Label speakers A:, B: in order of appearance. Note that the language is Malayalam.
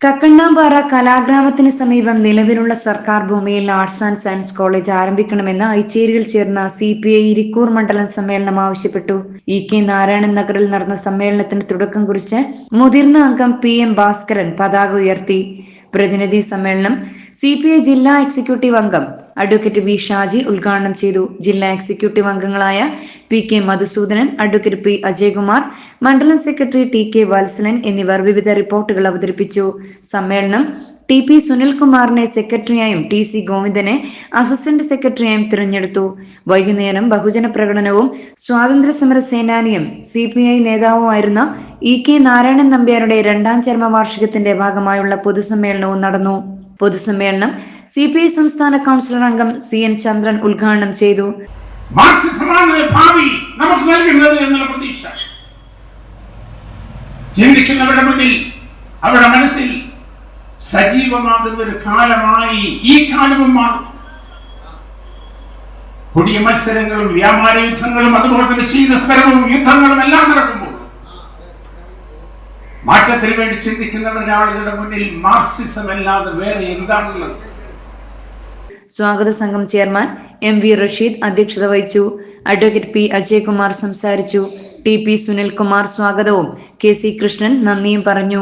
A: കക്കണ്ണാമ്പാറ കലാഗ്രാമത്തിന് സമീപം നിലവിലുള്ള സർക്കാർ ഭൂമിയിൽ ആർട്സ് ആൻഡ് സയൻസ് കോളേജ് ആരംഭിക്കണമെന്ന് ഐച്ചേരിയിൽ ചേർന്ന CPI ഇരിക്കൂർ മണ്ഡലം സമ്മേളനം ആവശ്യപ്പെട്ടു. EK നാരായണൻ നഗറിൽ നടന്ന സമ്മേളനത്തിന് തുടക്കം കുറിച്ച് മുതിർന്ന അംഗം PM ഭാസ്കരൻ പതാക ഉയർത്തി. പ്രതിനിധി സമ്മേളനം CPI ജില്ലാ എക്സിക്യൂട്ടീവ് അംഗം അഡ്വക്കേറ്റ് V ഷാജി ഉദ്ഘാടനം ചെയ്തു. ജില്ലാ എക്സിക്യൂട്ടീവ് അംഗങ്ങളായ PK Madhusoodanan, advocate P Ajaykumar, മണ്ഡലം സെക്രട്ടറി TK വത്സലൻ എന്നിവർ വിവിധ റിപ്പോർട്ടുകൾ അവതരിപ്പിച്ചു. സമ്മേളനം TP സുനിൽകുമാറിനെ സെക്രട്ടറിയായും TC ഗോവിന്ദനെ അസിസ്റ്റന്റ് സെക്രട്ടറിയായും തിരഞ്ഞെടുത്തു. വൈകുന്നേരം ബഹുജന പ്രകടനവും സ്വാതന്ത്ര്യ സമര സേനാനിയും CPI നേതാവുമായിരുന്ന EK നാരായണൻ നമ്പ്യാരുടെ 2ാം ചരമവാർഷികത്തിന്റെ ഭാഗമായുള്ള പൊതുസമ്മേളനവും നടന്നു. പൊതുസമ്മേളനം CPI സംസ്ഥാന കൗൺസിലർ അംഗം CN ചന്ദ്രൻ ഉദ്ഘാടനം ചെയ്തു.
B: ചിന്തിക്കുന്നവരുടെ മുന്നിൽ അവരുടെ മനസ്സിൽ സജീവമാകുന്ന ഒരു കാലമായി ഈ കാലവും മാറും. കൊടിയ മത്സരങ്ങളും വ്യാപാര യുദ്ധങ്ങളും അതുപോലെ തന്നെ ശീതസ്പരവും യുദ്ധങ്ങളും എല്ലാം നടക്കുമ്പോൾ മാറ്റത്തിന് വേണ്ടി ചിന്തിക്കുന്ന ഒരാളുകളുടെ മുന്നിൽ മാർക്സിസം അല്ലാതെ വേറെ എന്താണുള്ളത്?
A: സ്വാഗത സംഘം ചെയർമാൻ MV റഷീദ് അധ്യക്ഷത വഹിച്ചു. അഡ്വക്കേറ്റ് P അജയ്കുമാർ സംസാരിച്ചു. TP സുനിൽകുമാർ സ്വാഗതവും KC കൃഷ്ണൻ നന്ദിയും പറഞ്ഞു.